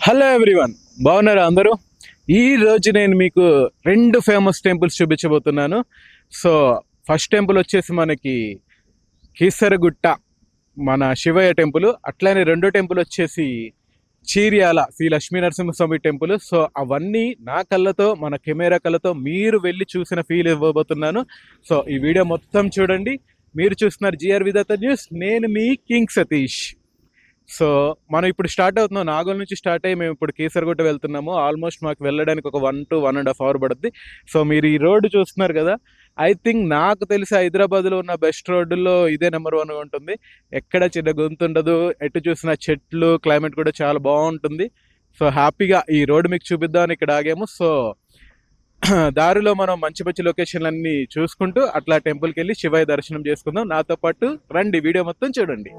Hello everyone, బాగున్నారా అందరూ? ఈరోజు నేను మీకు 2 ఫేమస్ టెంపుల్స్ చూపించబోతున్నాను. సో ఫస్ట్ టెంపుల్ వచ్చేసి మనకి కీసరగుట్ట మన శివయ్య టెంపుల్, అట్లానే రెండో టెంపుల్ వచ్చేసి చీర్యాల శ్రీ లక్ష్మీ నరసింహస్వామి టెంపుల్. సో అవన్నీ నా కళ్ళతో, మన కెమెరా కళ్ళతో మీరు వెళ్ళి చూసిన ఫీల్ ఇవ్వబోతున్నాను. సో ఈ వీడియో మొత్తం చూడండి. మీరు చూస్తున్నారు జిఆర్ విధాత న్యూస్. నేను మీ కింగ్ సతీష్. సో మనం ఇప్పుడు స్టార్ట్ అవుతున్నాం. నాగోల్ నుంచి స్టార్ట్ అయ్యి మేము ఇప్పుడు కీసరగుట్ట వెళ్తున్నాము. ఆల్మోస్ట్ మాకు వెళ్ళడానికి ఒక 1 to 1.5 hours పడుతుంది. సో మీరు ఈ రోడ్డు చూస్తున్నారు కదా, ఐ థింక్ నాకు తెలిసి హైదరాబాద్లో ఉన్న బెస్ట్ రోడ్డుల్లో ఇదే నెంబర్ 1 ఉంటుంది. ఎక్కడ చిన్న గొంతు ఉండదు, ఎటు చూసిన చెట్లు, క్లైమేట్ కూడా చాలా బాగుంటుంది. సో హ్యాపీగా ఈ రోడ్డు మీకు చూపిద్దామని ఇక్కడ ఆగాము. సో దారిలో మనం మంచి మంచి లొకేషన్లన్నీ చూసుకుంటూ అట్లా టెంపుల్కి వెళ్ళి శివయ్య దర్శనం చేసుకుందాం. నాతో పాటు రండి, వీడియో మొత్తం చూడండి.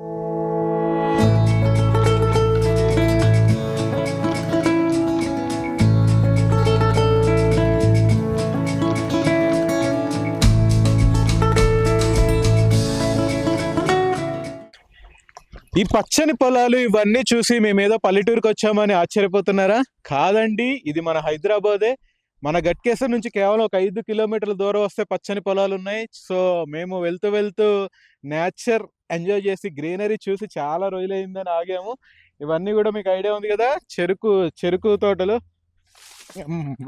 ఈ పచ్చని పొలాలు ఇవన్నీ చూసి మేమేదో పల్లెటూరుకి వచ్చామని ఆశ్చర్యపోతున్నారా? కాదండి, ఇది మన హైదరాబాదే. మన గట్కేసర్ నుంచి కేవలం ఒక 5 kilometers దూరం వస్తే పచ్చని పొలాలు ఉన్నాయి. సో మేము వెళ్తూ వెళ్తూ నేచర్ ఎంజాయ్ చేసి గ్రీనరీ చూసి చాలా రోజులైందని ఆగాము. ఇవన్నీ కూడా మీకు ఐడియా ఉంది కదా, చెరుకు తోటలు.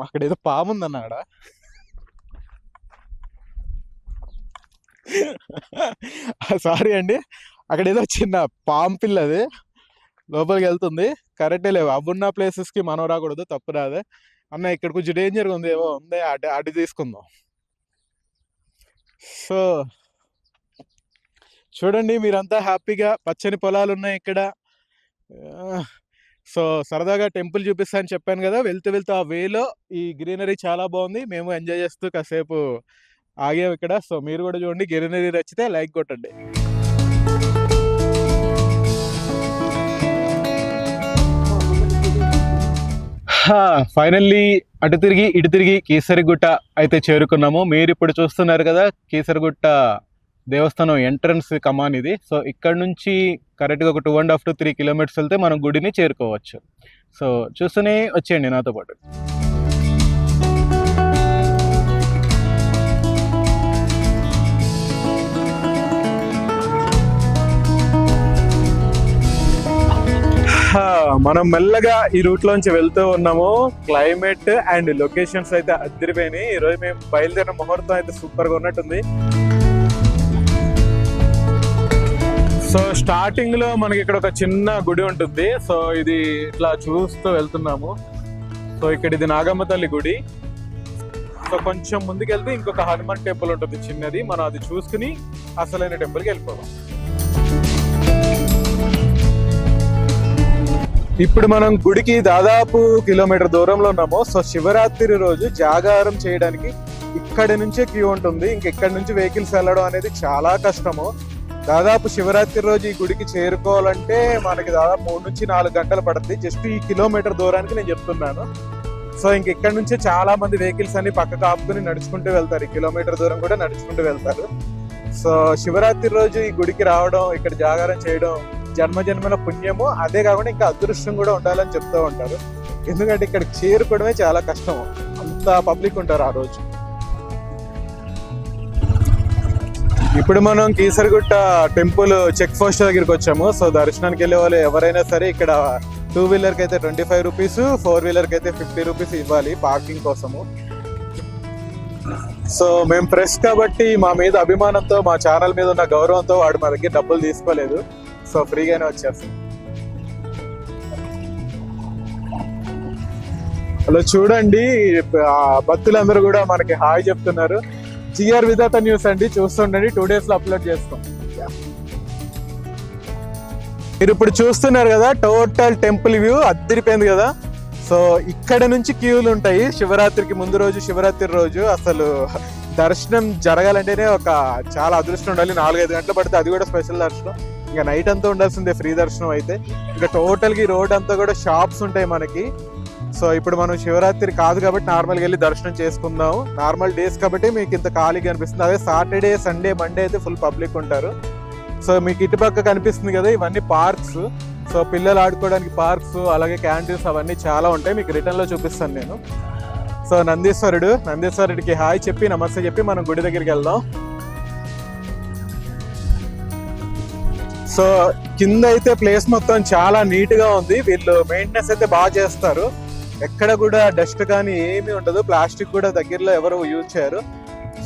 అక్కడ ఏదో పాము ఉందన్నాడ. సారీ అండి, అక్కడ ఏదో చిన్న పాము పిల్ల అది లోపలికి వెళ్తుంది. కరెక్టే లేవు, అవ్వున్న ప్లేసెస్కి మనం రాకూడదు, తప్పు రాదే అన్న. ఇక్కడ కొంచెం డేంజర్గా ఉంది, ఏవో ఉంది, అటు తీసుకుందాం. సో చూడండి, మీరంతా హ్యాపీగా పచ్చని పొలాలు ఉన్నాయి ఇక్కడ. సో సరదాగా టెంపుల్ చూపిస్తా అని చెప్పాను కదా, వెళ్తూ వెళ్తూ ఆ వేలో ఈ గ్రీనరీ చాలా బాగుంది. మేము ఎంజాయ్ చేస్తూ కాసేపు ఆగాము ఇక్కడ. సో మీరు కూడా చూడండి, గ్రీనరీ నచ్చితే లైక్ కొట్టండి. ఫైనల్లీ అటు తిరిగి ఇటు తిరిగి కీసరగుట్ట అయితే చేరుకున్నాము. మీరు ఇప్పుడు చూస్తున్నారు కదా, కీసరగుట్ట దేవస్థానం ఎంట్రన్స్ కమాన్ ఇది. సో ఇక్కడ నుంచి కరెక్ట్గా ఒక 2.5 to 3 kilometers వెళ్తే మనం గుడిని చేరుకోవచ్చు. సో చూస్తూనే వచ్చేయండి నాతో పాటు. మనం మెల్లగా ఈ రూట్ లోంచి వెళ్తూ ఉన్నాము. క్లైమేట్ అండ్ లొకేషన్స్ అయితే అదిరిపోయినాయి. ఈరోజు మేము బయలుదేరిన ముహూర్తం అయితే సూపర్ గా ఉన్నట్టుంది. సో స్టార్టింగ్ లో మనకి ఇక్కడ ఒక చిన్న గుడి ఉంటుంది. సో ఇది ఇట్లా చూస్తూ వెళ్తున్నాము. సో ఇక్కడ ఇది నాగమ్మ తల్లి గుడి. సో కొంచెం ముందుకెళ్తే ఇంకొక హనుమాన్ టెంపుల్ ఉంటుంది చిన్నది. మనం అది చూసుకుని అసలైన టెంపుల్కి వెళ్ళిపోదాం. ఇప్పుడు మనం గుడికి దాదాపు 1 kilometer దూరంలో ఉన్నాము. సో శివరాత్రి రోజు జాగారం చేయడానికి ఇక్కడి నుంచే క్యూ ఉంటుంది. ఇంకెక్కడి నుంచి వెహికల్స్ వెళ్ళడం అనేది చాలా కష్టము. దాదాపు శివరాత్రి రోజు ఈ గుడికి చేరుకోవాలంటే మనకి దాదాపు 3 నుంచి 4 గంటలు పడుతుంది. జస్ట్ ఈ 1 kilometer దూరానికి నేను చెప్తున్నాను. సో ఇంకెక్కడి నుంచే చాలా మంది వెహికల్స్ అన్ని పక్కకు ఆపుకుని నడుచుకుంటూ వెళ్తారు. 1 kilometer దూరం కూడా నడుచుకుంటూ వెళ్తారు. సో శివరాత్రి రోజు ఈ గుడికి రావడం, ఇక్కడ జాగారం చేయడం జన్మజన్మల పుణ్యము. అదే కాకుండా ఇంకా అదృష్టం కూడా ఉండాలని చెప్తూ ఉంటారు. ఎందుకంటే ఇక్కడికి చేరుకోవడమే చాలా కష్టం, అంత పబ్లిక్ ఉంటారు ఆ రోజు. ఇప్పుడు మనం కీసరగుట్ట టెంపుల్ చెక్ పోస్ట్ దగ్గరికి వచ్చాము. సో దర్శనానికి వెళ్ళే వాళ్ళు ఎవరైనా సరే ఇక్కడ 2-wheeler కి అయితే 25 rupees, 4-wheeler కి అయితే 50 rupees ఇవ్వాలి పార్కింగ్ కోసము. సో మేము ఫ్రెష్ కాబట్టి మా మీద అభిమానంతో, మా ఛానల్ మీద ఉన్న గౌరవంతో వాడు మా దగ్గర డబ్బులు తీసుకోలేదు. సో ఫ్రీగానే వచ్చేస్తాం. అలా చూడండి, భక్తులందరూ కూడా మనకి హాయ్ చెప్తున్నారు. జిఆర్ విధాత న్యూస్ అండి, చూస్తుండండి. 2 days లో అప్లోడ్ చేస్తాం. మీరు ఇప్పుడు చూస్తున్నారు కదా, టోటల్ టెంపుల్ వ్యూ అద్దరిపోయింది కదా. సో ఇక్కడ నుంచి క్యూలు ఉంటాయి. శివరాత్రికి ముందు రోజు, శివరాత్రి రోజు అసలు దర్శనం జరగాలంటేనే ఒక చాలా అదృష్టం ఉండాలి. 4-5 గంటలు పడితే, అది కూడా స్పెషల్ దర్శనం. ఇంకా నైట్ అంతా ఉండాల్సిందే ఫ్రీ దర్శనం అయితే. ఇంకా టోటల్గా ఈ రోడ్ అంతా కూడా షాప్స్ ఉంటాయి మనకి. సో ఇప్పుడు మనం శివరాత్రి కాదు కాబట్టి నార్మల్గా వెళ్ళి దర్శనం చేసుకుందాము. నార్మల్ డేస్ కాబట్టి మీకు ఇంత ఖాళీగా అనిపిస్తుంది. అదే సాటర్డే, సండే, మండే అయితే ఫుల్ పబ్లిక్ ఉంటారు. సో మీకు ఇటుపక్క కనిపిస్తుంది కదా, ఇవన్నీ పార్క్స్. సో పిల్లలు ఆడుకోవడానికి పార్క్స్, అలాగే క్యాంటీన్స్ అవన్నీ చాలా ఉంటాయి. మీకు రిటర్న్లో చూపిస్తాను నేను. సో నందీశ్వరుడికి హాయ్ చెప్పి నమస్తే చెప్పి మనం గుడి దగ్గరికి వెళ్దాం. సో కింద అయితే ప్లేస్ మొత్తం చాలా నీట్గా ఉంది. వీళ్ళు మెయింటెనెన్స్ అయితే బాగా చేస్తారు. ఎక్కడ కూడా డస్ట్ కానీ ఏమీ ఉండదు. ప్లాస్టిక్ కూడా దగ్గరలో ఎవరు యూజ్ చేయరు.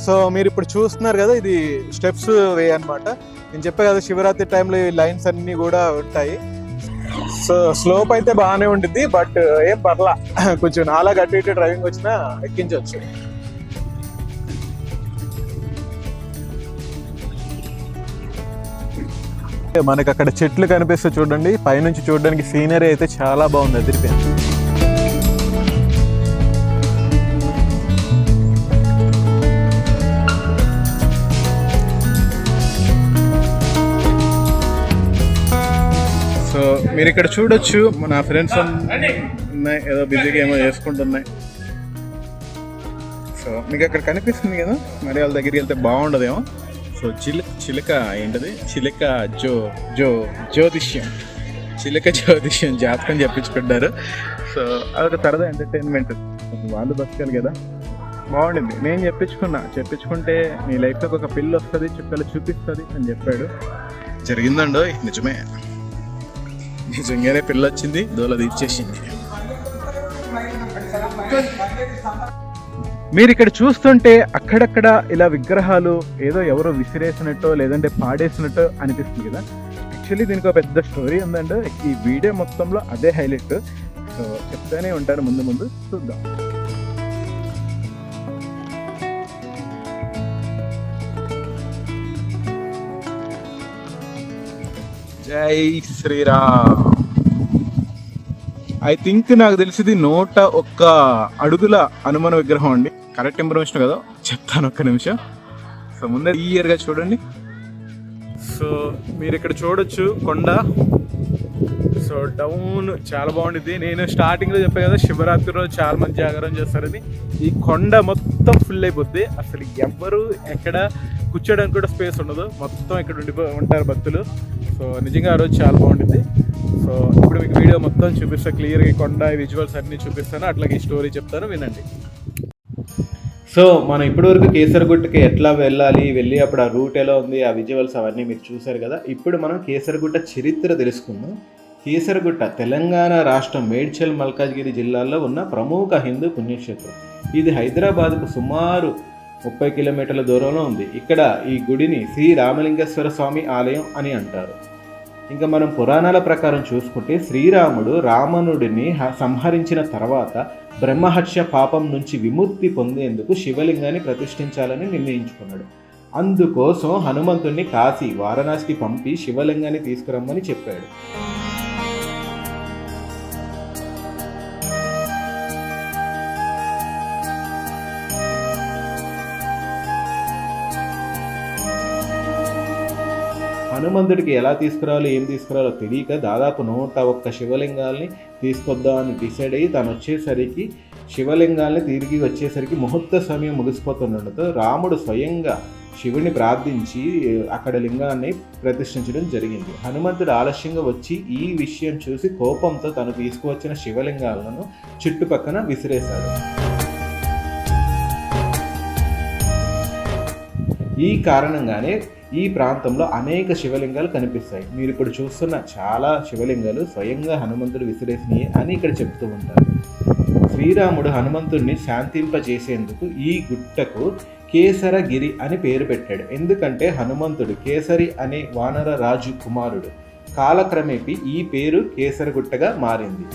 సో మీరు ఇప్పుడు చూస్తున్నారు కదా, ఇది స్టెప్స్ వే అనమాట. నేను చెప్పే కదా శివరాత్రి టైంలో ఈ లైన్స్ అన్నీ కూడా ఉంటాయి. సో స్లోప్ అయితే బాగానే ఉంటుంది, బట్ ఏం పర్లా, కొంచెం నాలా అటు ఇటు డ్రైవింగ్ వచ్చినా ఎక్కించవచ్చు. మనకి అక్కడ చెట్లు కనిపిస్తే చూడండి, పైనుంచి చూడడానికి సీనరీ అయితే చాలా బాగుంది, అదిరిపోయింది. సో మీరు ఇక్కడ చూడొచ్చు, మన ఫ్రెండ్స్ ఉన్నాయి, ఏదో బిజీగా ఏమో చేసుకుంటున్నాయి. సో మీకు అక్కడ కనిపిస్తుంది కదా, మరి వాళ్ళ దగ్గరికి వెళ్తే బాగుండదేమో. సో చిలుక ఏంటది, జ్యోతిష్యం జాతకం చెప్పించుకుంటారు. సో అదొక సరదా ఎంటర్టైన్మెంట్, వాళ్ళు బతకాలి కదా, బాగుండింది. నేను చెప్పించుకుంటే నీ లైఫ్లోకి ఒక పిల్ల వస్తుంది, చుక్కలు చూపిస్తుంది అని చెప్పాడు. జరిగిందండో, నిజంగానే పిల్ల వచ్చింది, దోల తీర్చేసింది. మీరు ఇక్కడ చూస్తుంటే అక్కడక్కడ ఇలా విగ్రహాలు ఏదో ఎవరో విసిరేసినట్టో లేదంటే పాడేసినట్టో అనిపిస్తుంది కదా. యాక్చువల్లీ దీనికి ఒక పెద్ద స్టోరీ ఉందండి. ఈ వీడియో మొత్తంలో అదే హైలైట్. సో చెప్తానే ఉంటాను, ముందు చూద్దాం. జై శ్రీరామ్. ఐ థింక్ నాకు తెలిసింది 101 అడుగుల హనుమాన్ విగ్రహం అండి. కరెక్ట్ ఇన్ఫర్మేషన్ కదా, చెప్తాను ఒక్క నిమిషం. సో ముందే క్లియర్గా చూడండి. సో మీరు ఇక్కడ చూడొచ్చు కొండ. సో డౌన్ చాలా బాగుంటుంది. నేను స్టార్టింగ్లో చెప్పాను కదా, శివరాత్రి రోజు చాలా మంది జాగారం చేస్తారని. ఈ కొండ మొత్తం ఫుల్ అయిపోద్ది, అసలు ఎవరు ఎక్కడ కూర్చోడానికి కూడా స్పేస్ ఉండదు, మొత్తం ఇక్కడ ఉంటారు భక్తులు. సో నిజంగా ఆ రోజు చాలా బాగుంటుంది. సో ఇప్పుడు మీకు వీడియో మొత్తం చూపిస్తాను క్లియర్గా, కొండ విజువల్స్ అన్నీ చూపిస్తాను, అట్లాగే ఈ స్టోరీ చెప్తాను, వినండి. సో మనం ఇప్పటివరకు కేసరగుట్టకి ఎట్లా వెళ్ళి అప్పుడు ఆ రూట్ ఎలా ఉంది, ఆ విజువల్స్ అవన్నీ మీరు చూసారు కదా. ఇప్పుడు మనం కేసరగుట్ట చరిత్ర తెలుసుకుందాం. కేసరగుట్ట తెలంగాణ రాష్ట్రం మేడ్చల్ మల్కాజ్గిరి జిల్లాల్లో ఉన్న ప్రముఖ హిందూ పుణ్యక్షేత్రం. ఇది హైదరాబాద్కు సుమారు 30 కిలోమీటర్ల దూరంలో ఉంది. ఇక్కడ ఈ గుడిని శ్రీ రామలింగేశ్వర స్వామి ఆలయం అని అంటారు. ఇంకా మనం పురాణాల ప్రకారం చూసుకుంటే శ్రీరాముడు రావణుడిని సంహరించిన తర్వాత బ్రహ్మహత్య పాపం నుంచి విముక్తి పొందేందుకు శివలింగాన్ని ప్రతిష్ఠించాలని నిర్ణయించుకున్నాడు. అందుకోసం హనుమంతుడిని కాశీ, వారణాసికి పంపి శివలింగాన్ని తీసుకురమ్మని చెప్పాడు. హనుమంతుడికి ఎలా తీసుకురావాలో ఏం తీసుకురావాలో తెలియక దాదాపు 101 శివలింగాల్ని తీసుకొద్దామని డిసైడ్ అయ్యి తను వచ్చేసరికి శివలింగాల్ని తిరిగి వచ్చేసరికి ముహూర్త సమయం ముగిసిపోతుండటంతో రాముడు స్వయంగా శివుని ప్రార్థించి అక్కడ లింగాన్ని ప్రతిష్ఠించడం జరిగింది. హనుమంతుడు ఆలస్యంగా వచ్చి ఈ విషయం చూసి కోపంతో తను తీసుకువచ్చిన శివలింగాలను చుట్టుపక్కన విసిరేశాడు. ఈ కారణంగానే ఈ ప్రాంతంలో అనేక శివలింగాలు కనిపిస్తాయి. మీరు ఇప్పుడు చూస్తున్న చాలా శివలింగాలు స్వయంగా హనుమంతుడు విసిరేసినవి అని ఇక్కడ చెప్తూ ఉంటారు. శ్రీరాముడు హనుమంతుడిని శాంతింపజేసేందుకు ఈ గుట్టకు కేసరగిరి అని పేరు పెట్టాడు. ఎందుకంటే హనుమంతుడు కేసరి అనే వానర రాజు కుమారుడు. కాలక్రమేపీ ఈ పేరు కేసరగుట్టగా మారింది.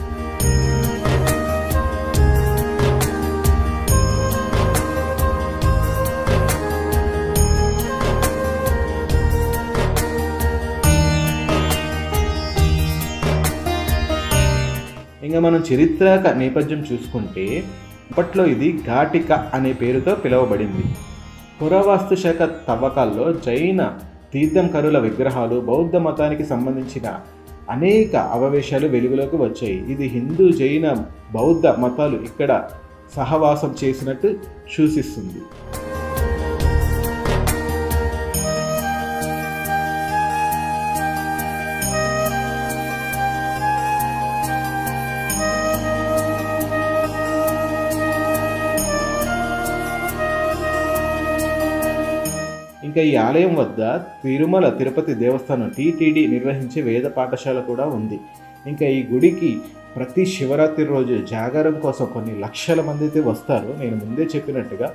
ఇంకా మనం చరిత్ర నేపథ్యం చూసుకుంటే అప్పట్లో ఇది ఘాటిక అనే పేరుతో పిలువబడింది. పురావస్తు శాఖ తవ్వకాల్లో జైన తీర్థంకరుల విగ్రహాలు, బౌద్ధ మతానికి సంబంధించిన అనేక అవవేశాలు వెలుగులోకి వచ్చాయి. ఇది హిందూ, జైన, బౌద్ధ మతాలు ఇక్కడ సహవాసం చేసినట్టు సూచిస్తుంది. ఇంకా ఈ ఆలయం వద్ద తిరుమల తిరుపతి దేవస్థానం టీటీడీ నిర్వహించే వేద పాఠశాల కూడా ఉంది. ఇంకా ఈ గుడికి ప్రతి శివరాత్రి రోజు జాగారం కోసం కొన్ని లక్షల మంది అయితే వస్తారు. నేను ముందే చెప్పినట్టుగా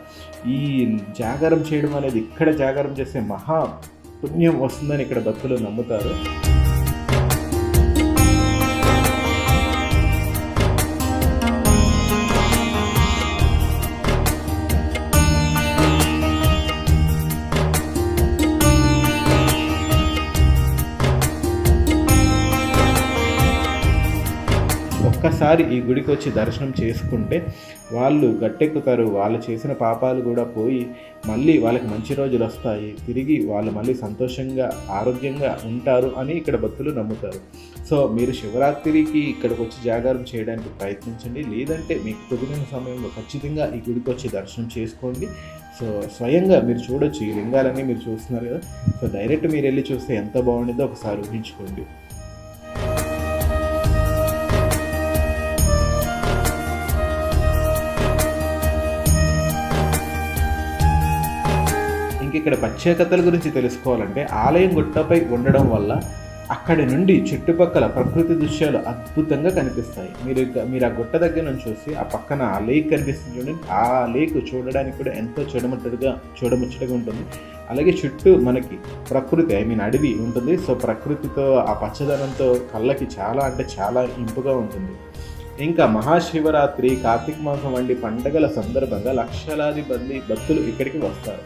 ఈ జాగారం చేయడం అనేది, ఇక్కడ జాగారం చేసే మహా పుణ్యం వస్తుందని ఇక్కడ భక్తులు నమ్ముతారు. ఒక్కసారి ఈ గుడికి వచ్చి దర్శనం చేసుకుంటే వాళ్ళు గట్టెక్కుతారు. వాళ్ళు చేసిన పాపాలు కూడా పోయి మళ్ళీ వాళ్ళకి మంచి రోజులు వస్తాయి, తిరిగి వాళ్ళు మళ్ళీ సంతోషంగా ఆరోగ్యంగా ఉంటారు అని ఇక్కడ భక్తులు నమ్ముతారు. సో మీరు శివరాత్రికి ఇక్కడికి వచ్చి జాగారం చేయడానికి ప్రయత్నించండి. లేదంటే మీకు కుదిరిన సమయంలో ఖచ్చితంగా ఈ గుడికి వచ్చి దర్శనం చేసుకోండి. సో స్వయంగా మీరు చూడొచ్చు, ఈ లింగాలన్నీ మీరు చూస్తున్నారు కదా. సో డైరెక్ట్ మీరు వెళ్ళి చూస్తే ఎంత బాగుంటుందో ఒకసారి ఊహించుకోండి. ఇక్కడ ప్రత్యేకతల గురించి తెలుసుకోవాలంటే, ఆలయం గుట్టపై ఉండడం వల్ల అక్కడి నుండి చుట్టుపక్కల ప్రకృతి దృశ్యాలు అద్భుతంగా కనిపిస్తాయి. మీరు ఆ గుట్ట దగ్గర నుంచి చూసి ఆ పక్కన ఆ లేక్ కనిపిస్తుంది చూడండి. ఆ లేక్ చూడడానికి కూడా ఎంతో చూడముచ్చటగా ఉంటుంది. అలాగే చుట్టూ మనకి ప్రకృతి అడవి ఉంటుంది. సో ప్రకృతితో ఆ పచ్చదనంతో కళ్ళకి చాలా అంటే చాలా ఇంపుగా ఉంటుంది. ఇంకా మహాశివరాత్రి, కార్తీక మాసం వంటి పండుగల సందర్భంగా లక్షలాది మంది భక్తులు ఇక్కడికి వస్తారు.